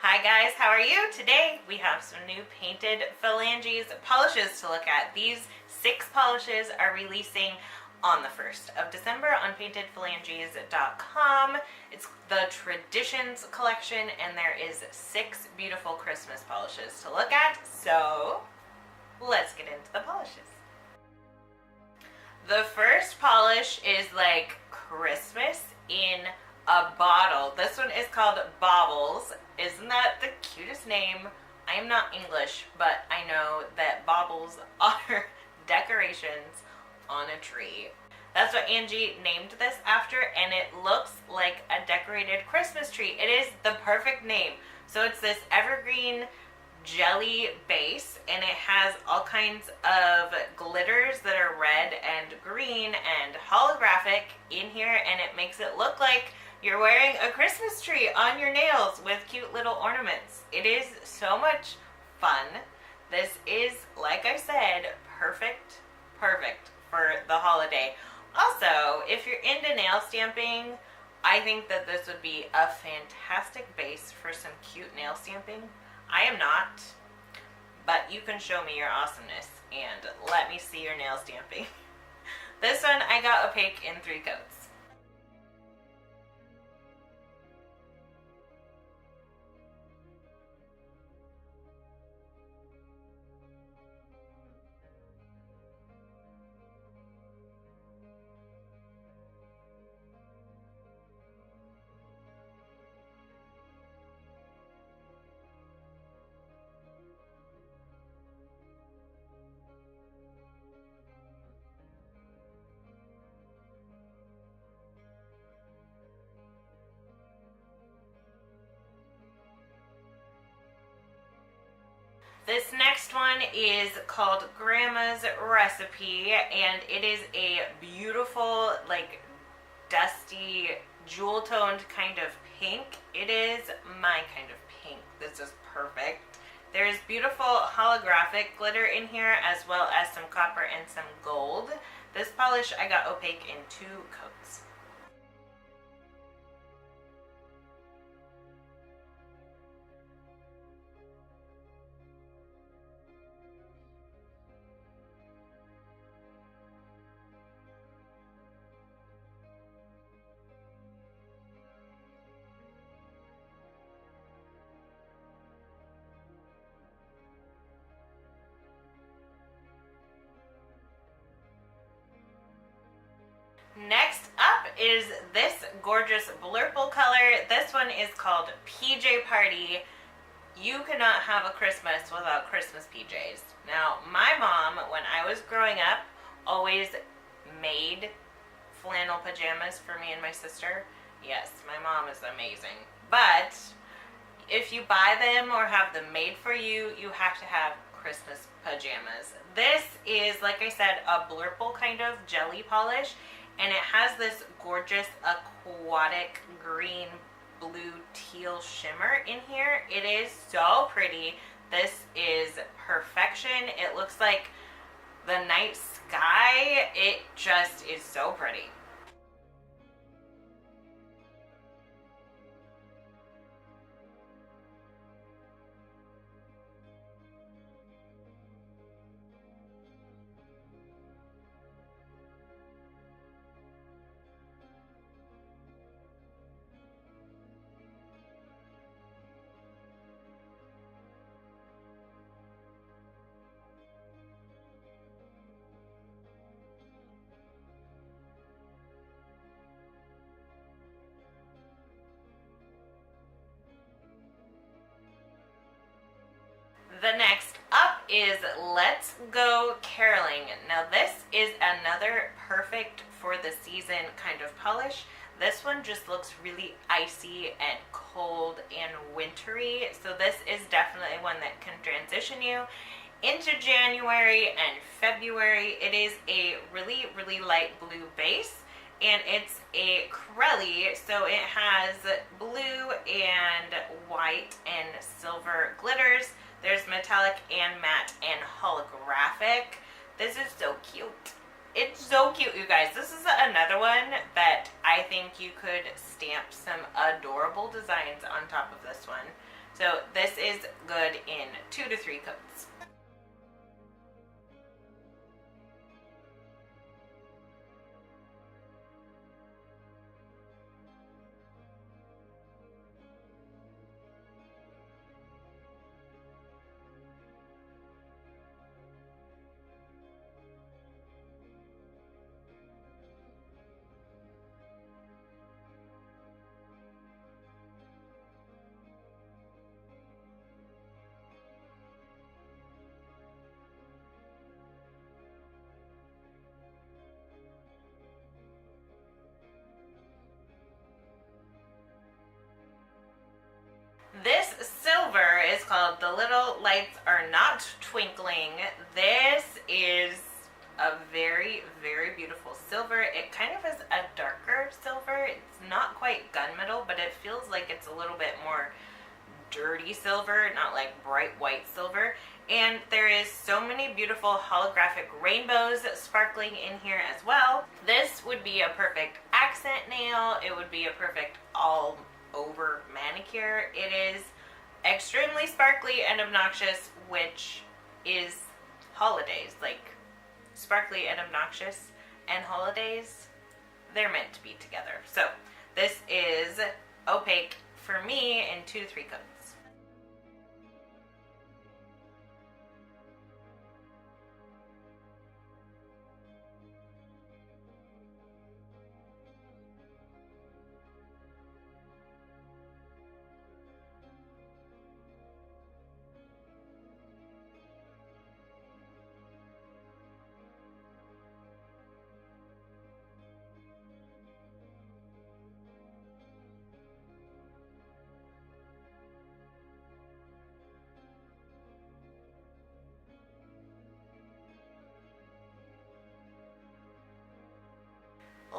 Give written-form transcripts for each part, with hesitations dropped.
Hi guys, how are you? Today we have some new Painted Phalanges polishes to look at. These 6 polishes are releasing on the 1st of December on paintedphalanges.com. It's the Traditions collection and there is 6 beautiful Christmas polishes to look at. So let's get into the polishes. The first polish is like Christmas in a bottle. This one is called Baubles. Isn't that the cutest name? I am not English, but I know that baubles are decorations on a tree. That's what Angie named this after, and it looks like a decorated Christmas tree. It is the perfect name. So it's this evergreen jelly base, and it has all kinds of glitters that are red and green and holographic in here, and it makes it look like you're wearing a Christmas tree on your nails with cute little ornaments. It is so much fun. This is, like I said, perfect for the holiday. Also, if you're into nail stamping, I think that this would be a fantastic base for some cute nail stamping. I am not, but you can show me your awesomeness and let me see your nail stamping. This one I got opaque in 3 coats. This next one is called Grandma's Recipe, and it is a beautiful, like, dusty, jewel-toned kind of pink. It is my kind of pink. This is perfect. There's beautiful holographic glitter in here, as well as some copper and some gold. This polish I got opaque in 2 coats. Next up is this gorgeous blurple color. This one is called PJ Party. You cannot have a Christmas without Christmas PJs. Now, my mom, when I was growing up, always made flannel pajamas for me and my sister. Yes, my mom is amazing. But if you buy them or have them made for you, you have to have Christmas pajamas. This is, like I said, a blurple kind of jelly polish. And it has this gorgeous aquatic green, blue, teal shimmer in here. It is so pretty. This is perfection. It looks like the night sky. It just is so pretty. The next up is Let's Go Caroling. Now this is another perfect for the season kind of polish. This one just looks really icy and cold and wintry. So this is definitely one that can transition you into January and February. It is a really, really light blue base. And it's a Crelly, so it has blue and white and silver glitters. There's metallic and matte and holographic. This is so cute. It's so cute, you guys. This is another one that I think you could stamp some adorable designs on top of this one. So this is good in 2 to 3 coats. This silver is called The Little Lights Are Not Twinkling. This is a very, very beautiful silver. It kind of is a darker silver. It's not quite gunmetal, but it feels like it's a little bit more dirty silver, not like bright white silver. And there is so many beautiful holographic rainbows sparkling in here as well. This would be a perfect accent nail. It would be a perfect all over manicure. It is extremely sparkly and obnoxious, which is holidays. Like, sparkly and obnoxious and holidays, they're meant to be together. So this is opaque for me in 2 to 3 coats.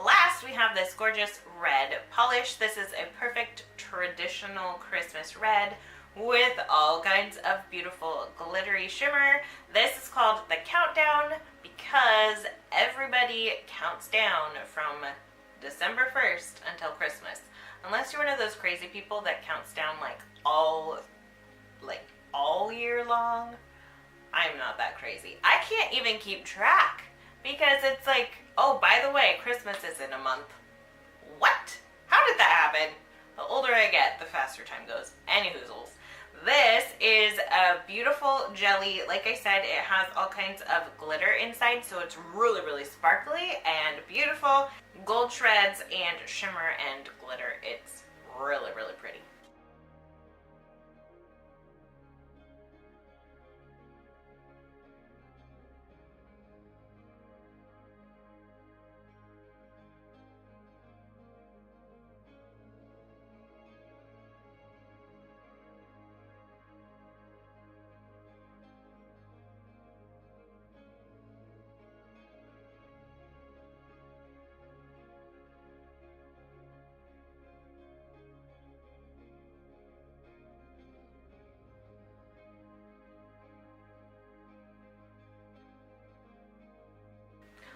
Last, we have this gorgeous red polish. This is a perfect traditional Christmas red with all kinds of beautiful glittery shimmer. This is called the Countdown because everybody counts down from December 1st until Christmas. Unless you're one of those crazy people that counts down like all year long. I'm not that crazy. I can't even keep track because it's like, oh, by the way, Christmas is in a month. What? How did that happen? The older I get, the faster time goes. Anyhoozles. This is a beautiful jelly. Like I said, it has all kinds of glitter inside, so it's really, really sparkly and beautiful. Gold shreds and shimmer and glitter. It's really, really pretty.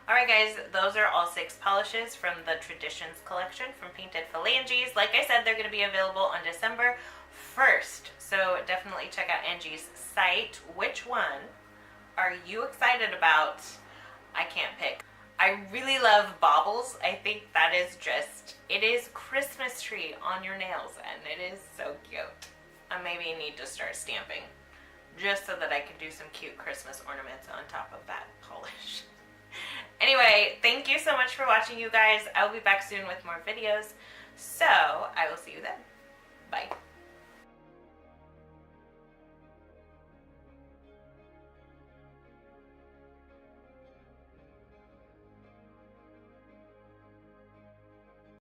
Alright guys, those are all 6 polishes from the Traditions collection from Painted Phalanges. Like I said, they're going to be available on December 1st. So definitely check out Angie's site. Which one are you excited about? I can't pick. I really love Baubles. I think that is just, it is Christmas tree on your nails and it is so cute. I maybe need to start stamping just so that I can do some cute Christmas ornaments on top of that polish. Anyway, thank you so much for watching, you guys. I'll be back soon with more videos. So, I will see you then. Bye.